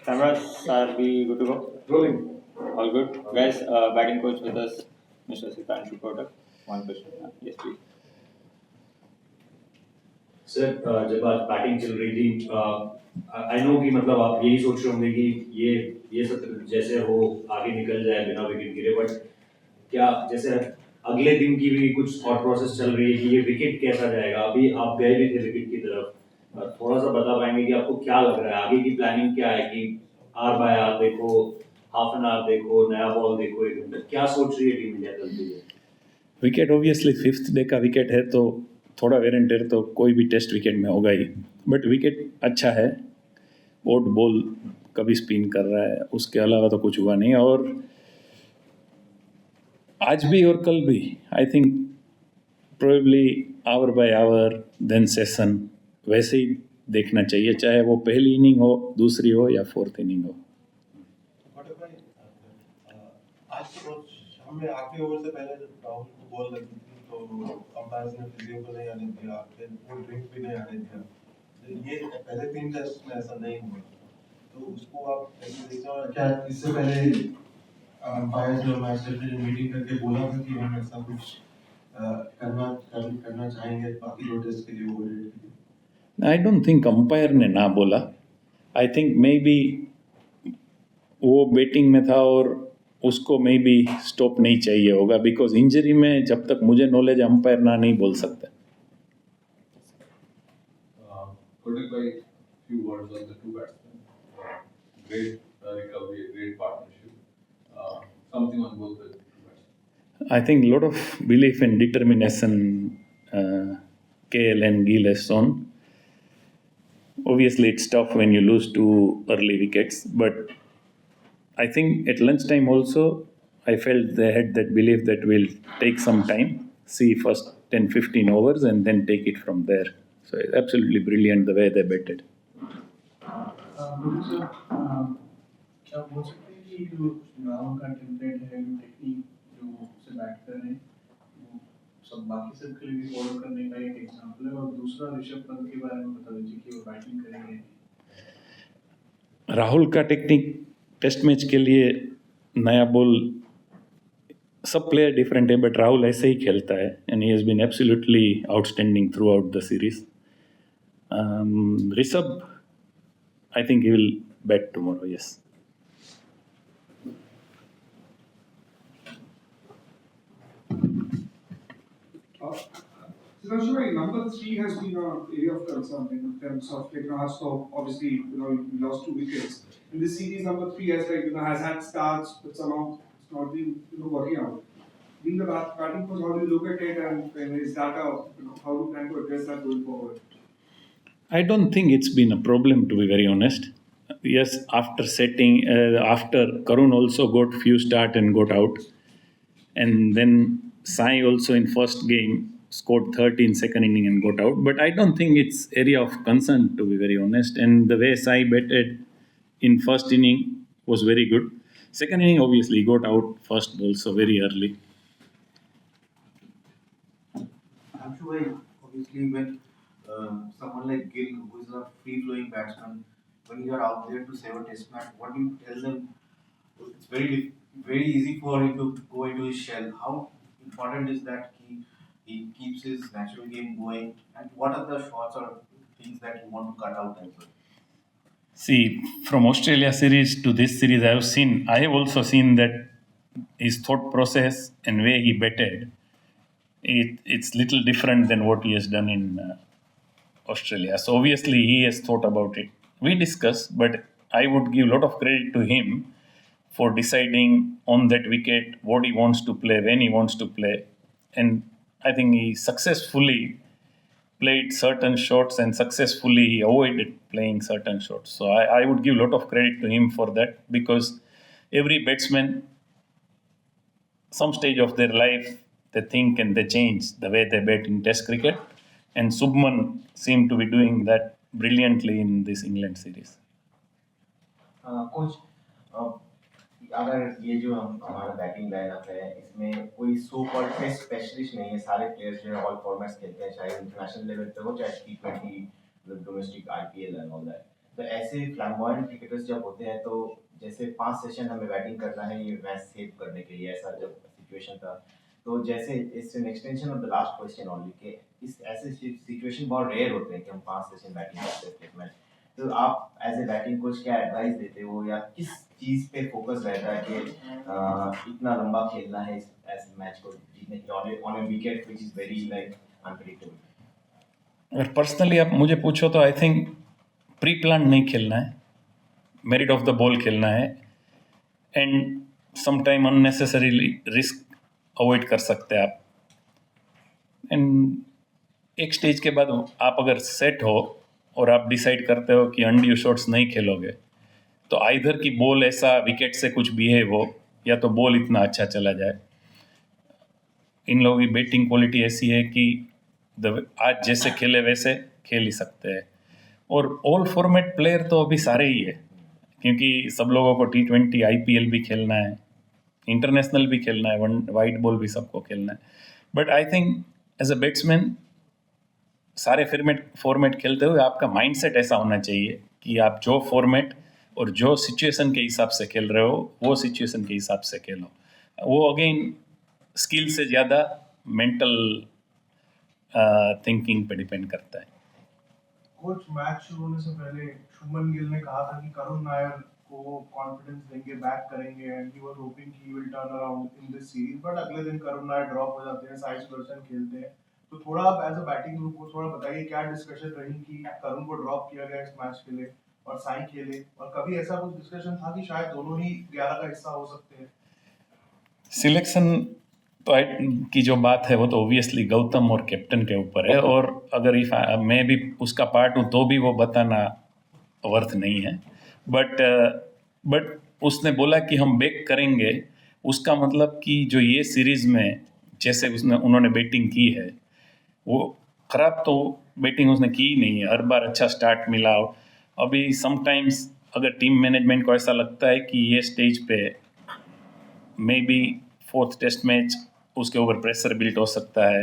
Cameras, are we good to go? Rolling. All good. Guys, batting coach with us, Mr. Sitanshu Kotak. One question. Yes, please. Sir जब आज batting चल रही थी I know कि मतलब आप यही सोच रहे होंगे कि ये सत्र जैसे हो आगे निकल जाए बिना विकेट गिरे बट क्या जैसे अगले दिन की भी कुछ थॉट प्रोसेस चल रही है कि ये विकेट कैसा जाएगा अभी आप गए भी थे विकेट की तरफ थोड़ा सा बता पाएंगे कि आपको क्या लग रहा है आगे की प्लानिंग क्या है कि आर बाय आर देखो हाफ एन आवर देखो नया बॉल देखो एक घंटा क्या सोच रही है टीम इंडिया कल के लिए विकेट ऑब्वियसली फिफ्थ डे का विकेट है तो थोड़ा वेर एंड टेयर तो कोई भी टेस्ट विकेट में होगा ही बट विकेट अच्छा है ओट बॉल कभी स्पिन कर रहा है उसके अलावा तो कुछ हुआ नहीं और आज भी और कल भी I think probably hour by hour then session वैसे ही देखना चाहिए चाहे वो पहली इनिंग हो दूसरी हो या फोर्थ इनिंग हो आज तो बहुत शाम में आखिरी ओवर से पहले जब राहुल को बॉल लगी थी तो अंपायर ने फिजियो को नहीं आने दिया फिर वो ड्रिंक भी नहीं आने दिया ये पहले 3 टेस्ट में ऐसा नहीं हुआ तो उसको आप कैसे देखते हो क्या इससे पहले अंपायर जो मैच रेफरी मीटिंग करके बोला था कि हम ऐसा कुछ करना चाहेंगे बाकी 2 टेस्ट के लिए ओवर के लिए आई डोंट थिंक अंपायर ने ना बोला आई थिंक मे बी वो बैटिंग में था और उसको मे बी स्टॉप नहीं चाहिए होगा बिकॉज इंजरी में जब तक मुझे नॉलेज अंपायर ना नहीं बोल सकता Kotak by few words on the two batsmen. Great recovery, great partnership. Something on both the two batsmen. I think a lot of belief and determination KL and Gill has shown. Obviously, it's tough when you lose 2 early wickets, but I think at lunchtime also, I felt they had that belief that we'll take some time, see first 10-15 overs, and then take it from there. So it's absolutely brilliant the way they batted. Sir क्या बोल सकते हैं कि जो राहुल का template है जो technique जो उसे बैट कर रहे हैं वो सब बाकी सब के लिए भी फॉलो करने का एक एग्जांपल है और दूसरा ऋषभ पंत के बारे में बता दीजिए कि वो बैटिंग करेंगे राहुल का टेक्निक टेस्ट मैच के लिए नया बॉल सब प्लेयर डिफरेंट है बट राहुल ऐसे ही खेलता है and he has been absolutely outstanding throughout the series Rishabh I think he will bat tomorrow yes Sudhanshu, number 3 has been an area of concern in terms of obviously you lost 2 wickets. In this series, number 3 has had starts, but somehow it's not been working out. Being the batting coach, how do you look at it, and is that how do you plan to address that going forward? I don't think it's been a problem to be very honest. Yes, after Karun also got few start and got out, and then Sai also in first game scored 30 in second inning and got out. But I don't think it's area of concern to be very honest. And the way Sai batted in first inning was very good. Second inning obviously got out first ball so very early. I'm sure obviously when someone like Gill, who is a free-flowing batsman, when you are out there to save a test match, what do you tell them? It's very easy for him to go into his shell. How important is that he keeps his natural game going? And what are the shots or things that you want to cut out as well? See, from Australia series to this series, I have also seen that his thought process and way he batted, it's little different than what he has done in Australia. So obviously he has thought about it. We discussed, but I would give a lot of credit to him for deciding on that wicket what he wants to play, when he wants to play. And I think he successfully played certain shots and successfully he avoided playing certain shots. So I would give a lot of credit to him for that because every batsman, some stage of their life, they think and they change the way they bat in Test cricket. And Subman seemed to be doing that brilliantly in this England series. Coach अगर ये जो हमारा batting lineup है इसमें कोई so called test specialist नहीं है सारे प्लेयर्स जो है ऑल फॉर्मेट्स खेलते हैं चाहे इंटरनेशनल लेवल पे हो चाहे T20 domestic IPL and all that तो ऐसे फ्लैम्बॉयंट क्रिकेटर्स जब होते हैं तो जैसे 5 सेशन हमें बैटिंग करना है ये मैच सेव करने के लिए, ऐसा जब सिचुएशन था तो जैसे it's an extension of the last question only कि इस ऐसे सिचुएशन बहुत रेयर होते हैं कि हम 5 सेशन बैटिंग करते हैं मैच, तो आप एज ए बैटिंग कोच क्या एडवाइस देते हो या किस चीज़ पे फोकस रहता है कि इतना लंबा खेलना है इस ऐसे मैच को जीतने के लिए on A wicket which is very like unpredictable? अगर पर्सनली आप मुझे पूछो तो आई थिंक प्री प्लान नहीं खेलना है, मेरिट ऑफ द बॉल खेलना है, and sometime unnecessarily risk avoid कर सकते हैं आप। एंड एक स्टेज के बाद आप अगर सेट हो और आप डिसाइड करते हो कि अनड्यू शॉट्स नहीं खेलोगे, तो आइधर की बॉल ऐसा विकेट से कुछ बिहेव हो या तो बॉल इतना अच्छा चला जाए। इन लोगों की बैटिंग क्वालिटी ऐसी है कि आज जैसे खेले वैसे खेल ही सकते हैं, और ऑल फॉर्मेट प्लेयर तो अभी सारे ही है, क्योंकि सब लोगों को T20 IPL भी खेलना है, इंटरनेशनल भी खेलना है, वाइट बॉल भी सबको खेलना है। But I think as a batsman सारे फॉर्मेट खेलते हुए आपका माइंडसेट ऐसा होना चाहिए कि आप जो फॉर्मेट और जो सिचुएशन के हिसाब से खेल रहे हो वो सिचुएशन के हिसाब से खेलो। वो अगेन स्किल से ज़्यादा मेंटल थिंकिंग पे डिपेंड करता है। कोच, मैच शुरू होने से पहले शुभमन गिल ने कहा था कि करुण नायर को कॉन्फिडेंस देंगे, बैक करेंगे, and he was hopping he will turn around in this series, but अगले दिन करुण नायर ड्रॉप हो जाते हैं, साई सुदर्शन खेलते हैं। तो थोड़ा आप एज अ बैटिंग ग्रुप को थोड़ा बताइए क्या डिस्कशन रही कि करुण को ड्रॉप किया गया इस मैच के लिए और साई खेले, और कभी ऐसा कुछ डिस्कशन था कि शायद दोनों ही 11 का हिस्सा हो सकते हैं? सिलेक्शन तो की जो बात है वो तो ओबियसली गौतम और कैप्टन के ऊपर है, और अगर मैं भी उसका पार्ट हूँ तो भी वो बताना वर्थ नहीं है। बट उसने बोला कि हम बैक करेंगे, उसका मतलब कि जो ये सीरीज़ में जैसे उन्होंने बैटिंग की है वो ख़राब तो बैटिंग उसने की ही नहीं है, हर बार अच्छा स्टार्ट मिला। अभी समटाइम्स अगर टीम मैनेजमेंट को ऐसा लगता है कि ये स्टेज पे may be 4th test match उसके ऊपर प्रेशर बिल्ट हो सकता है,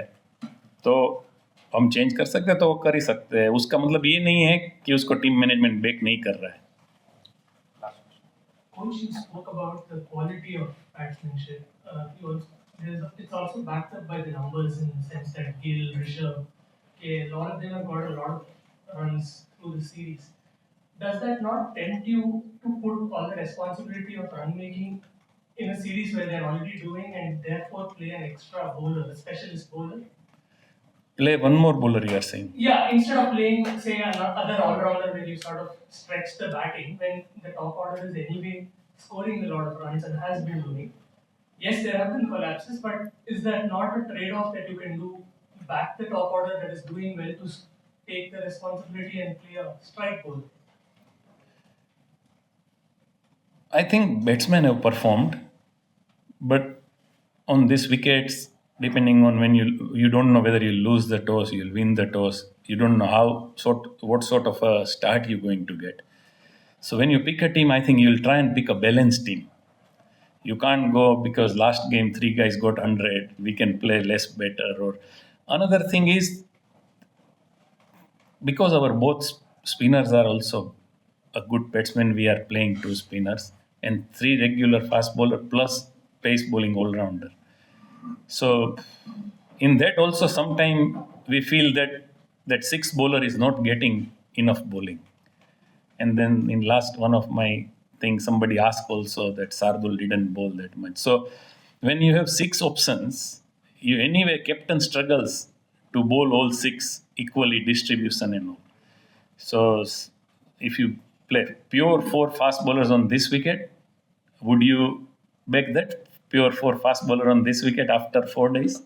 तो हम चेंज कर सकते हैं तो वो कर ही सकते हैं। उसका मतलब ये नहीं है कि उसको टीम मैनेजमेंट बैक नहीं कर रहा है। Coach, you spoke about the quality of batsmanship. It's also backed up by the numbers in the sense that Gill, Rishabh, a lot of them have got a lot of runs through the series. Does that not tempt you to put all the responsibility of run making in a series where they're already doing, and therefore play an extra bowler, a specialist bowler? Play one more bowler, you are saying? Yeah, instead of playing, say, another all-rounder where you sort of stretch the batting when the top order is anyway scoring a lot of runs and has been doing. Yes, there have been collapses, but is that not a trade-off that you can do, back the top order that is doing well to take the responsibility and play a strike bowler? I think batsmen have performed, but on these wickets, depending on when you don't know whether you'll lose the toss, you'll win the toss. You don't know what sort of a start you're going to get. So when you pick a team, I think you'll try and pick a balanced team. You can't go because last game 3 guys got 100, we can play less better. Or another thing is because our both spinners are also a good batsman, we are playing 2 spinners and 3 regular fast bowler plus pace bowling all rounder. So in that also sometime we feel that 6 bowler is not getting enough bowling. And then in last one of my things, somebody asked also that Sardul didn't bowl that much. So when you have 6 options, you anyway captain struggles to bowl all 6 equally, distribution and all. So if you play pure 4 fast bowlers on this wicket, would you back that pure 4 fast bowler on this wicket after 4 days?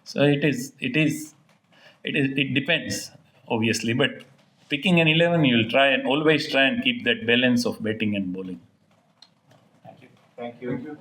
So it depends obviously, but picking an 11, you'll always try and keep that balance of batting and bowling. Thank you.